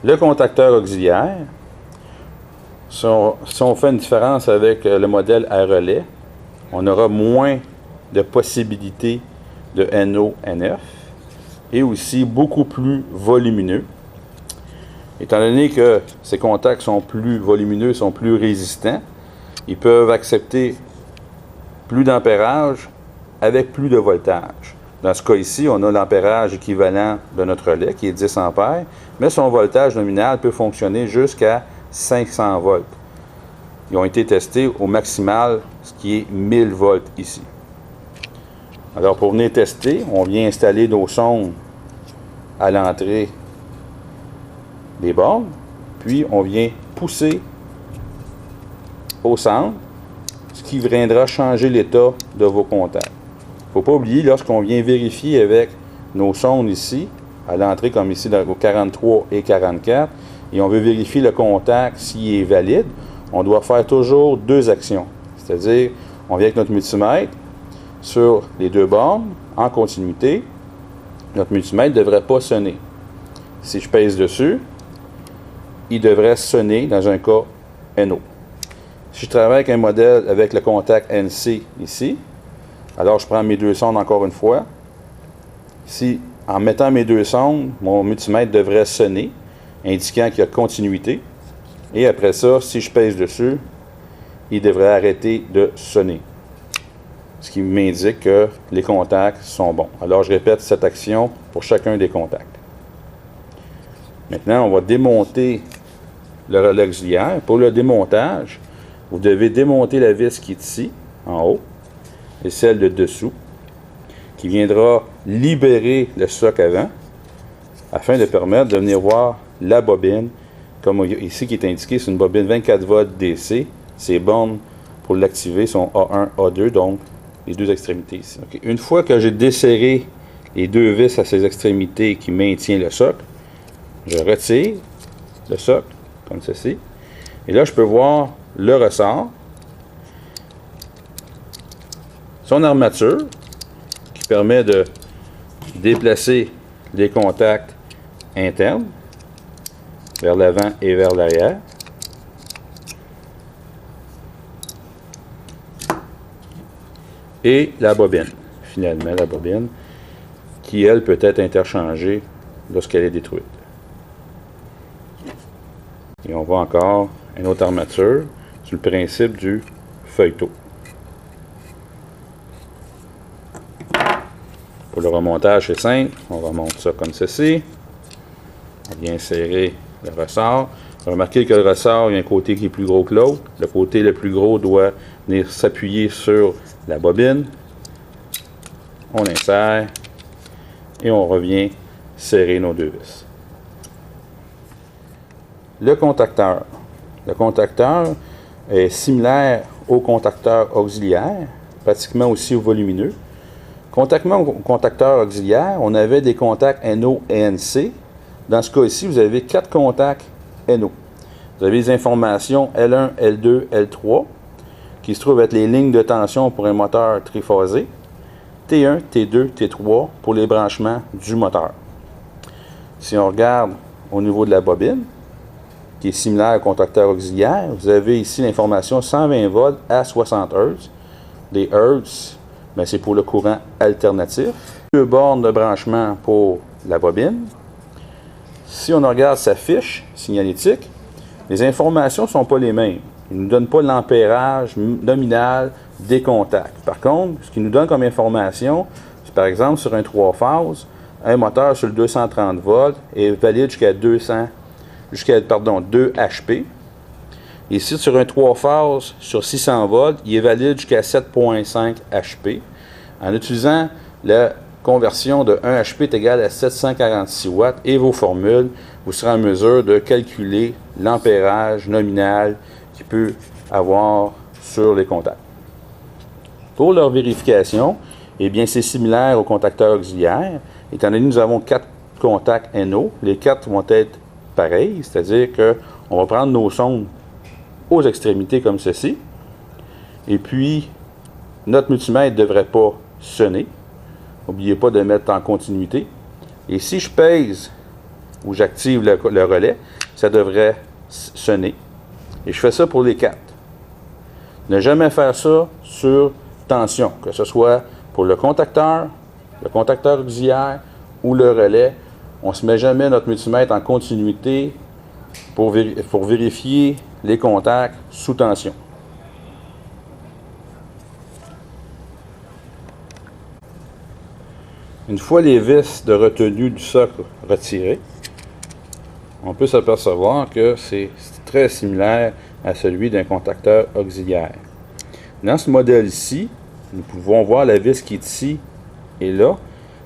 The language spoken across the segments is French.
Le contacteur auxiliaire, si on fait une différence avec le modèle à relais, on aura moins de possibilités de NO-NF et aussi beaucoup plus volumineux. Étant donné que ces contacts sont plus volumineux, sont plus résistants, ils peuvent accepter plus d'ampérage avec plus de voltage. Dans ce cas ici, on a l'ampérage équivalent de notre relais qui est 10 ampères, mais son voltage nominal peut fonctionner jusqu'à 500 volts. Ils ont été testés au maximal, ce qui est 1000 volts ici. Alors pour venir tester, on vient installer nos sondes à l'entrée des bornes, puis on vient pousser au centre, ce qui viendra changer l'état de vos contacts. Il ne faut pas oublier, lorsqu'on vient vérifier avec nos sondes ici, à l'entrée comme ici au 43 et 44, et on veut vérifier le contact s'il est valide, on doit faire toujours deux actions. C'est-à-dire, on vient avec notre multimètre sur les deux bornes, en continuité. Notre multimètre ne devrait pas sonner. Si je pèse dessus, il devrait sonner dans un cas NO. Si je travaille avec un modèle avec le contact NC ici, alors je prends mes deux sondes encore une fois. Ici, en mettant mes deux sondes, mon multimètre devrait sonner, indiquant qu'il y a continuité. Et après ça, si je pèse dessus, il devrait arrêter de sonner. Ce qui m'indique que les contacts sont bons. Alors je répète cette action pour chacun des contacts. Maintenant, on va démonter le relais auxiliaire. Pour le démontage, vous devez démonter la vis qui est ici, en haut, et celle de dessous, qui viendra libérer le soc avant, afin de permettre de venir voir la bobine, comme ici qui est indiqué, c'est une bobine 24 volts DC. Ces bornes pour l'activer sont A1, A2, donc les deux extrémités ici. Okay. Une fois que j'ai desserré les deux vis à ces extrémités qui maintiennent le socle, je retire le socle, comme ceci. Et là, je peux voir le ressort, son armature, qui permet de déplacer les contacts internes vers l'avant et vers l'arrière. Et la bobine, finalement, la bobine, qui, elle, peut être interchangée lorsqu'elle est détruite. Et on voit encore une autre armature sur le principe du feuilleton. Pour le remontage, c'est simple. On remonte ça comme ceci. On vient serrer le ressort. Remarquez que le ressort, il y a un côté qui est plus gros que l'autre. Le côté le plus gros doit venir s'appuyer sur la bobine. On insère et on revient serrer nos deux vis. Le contacteur. Le contacteur est similaire au contacteur auxiliaire, pratiquement aussi volumineux. Contrairement au contacteur auxiliaire, on avait des contacts NO et NC. Dans ce cas ici, vous avez 4 contacts NO. Vous avez les informations L1, L2, L3, qui se trouvent être les lignes de tension pour un moteur triphasé. T1, T2, T3 pour les branchements du moteur. Si on regarde au niveau de la bobine, qui est similaire au contacteur auxiliaire, vous avez ici l'information 120 volts à 60 Hz. Les Hz, c'est pour le courant alternatif. 2 bornes de branchement pour la bobine. Si on regarde sa fiche signalétique, les informations ne sont pas les mêmes. Il ne nous donne pas l'ampérage nominal des contacts. Par contre, ce qu'il nous donne comme information, c'est par exemple sur un 3 phases, un moteur sur le 230 volts est valide jusqu'à 2 HP. Ici, sur un 3 phases sur 600 volts, il est valide jusqu'à 7,5 HP. En utilisant la conversion de 1 HP est égal à 746 watts et vos formules, vous serez en mesure de calculer l'ampérage nominal qu'il peut avoir sur les contacts. Pour leur vérification, eh bien, c'est similaire au contacteur auxiliaire. Étant donné que nous avons 4 contacts NO, les 4 vont être pareils, c'est-à-dire qu'on va prendre nos sondes aux extrémités comme ceci, et puis notre multimètre ne devrait pas sonner. N'oubliez pas de mettre en continuité. Et si je pèse où j'active le relais, ça devrait sonner. Et je fais ça pour les 4. Ne jamais faire ça sur tension, que ce soit pour le contacteur auxiliaire ou le relais. On ne se met jamais notre multimètre en continuité pour vérifier les contacts sous tension. Une fois les vis de retenue du socle retirées, on peut s'apercevoir que c'est très similaire à celui d'un contacteur auxiliaire. Dans ce modèle ici, nous pouvons voir la vis qui est ici et là.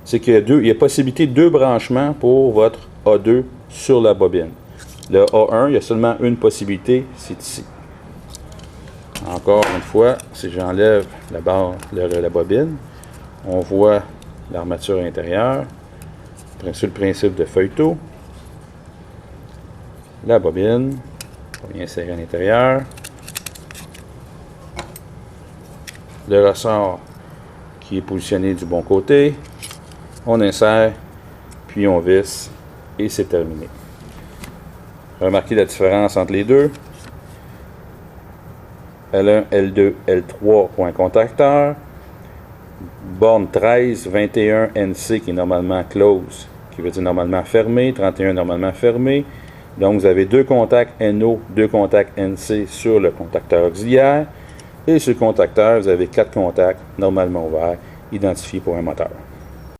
C'est qu'il y a possibilité de 2 branchements pour votre A2 sur la bobine. Le A1, il y a seulement une possibilité, c'est ici. Encore une fois, si j'enlève la bobine, on voit l'armature intérieure, sur le principe de feuilletot, la bobine, on vient insérer à l'intérieur, le ressort qui est positionné du bon côté, on insère, puis on visse, et c'est terminé. Remarquez la différence entre les deux. L1, L2, L3 pour un contacteur. Borne 13, 21 NC qui est normalement close, qui veut dire normalement fermé, 31 normalement fermé. Donc vous avez 2 contacts NO, 2 contacts NC sur le contacteur auxiliaire. Et sur le contacteur, vous avez 4 contacts normalement ouverts, identifiés pour un moteur.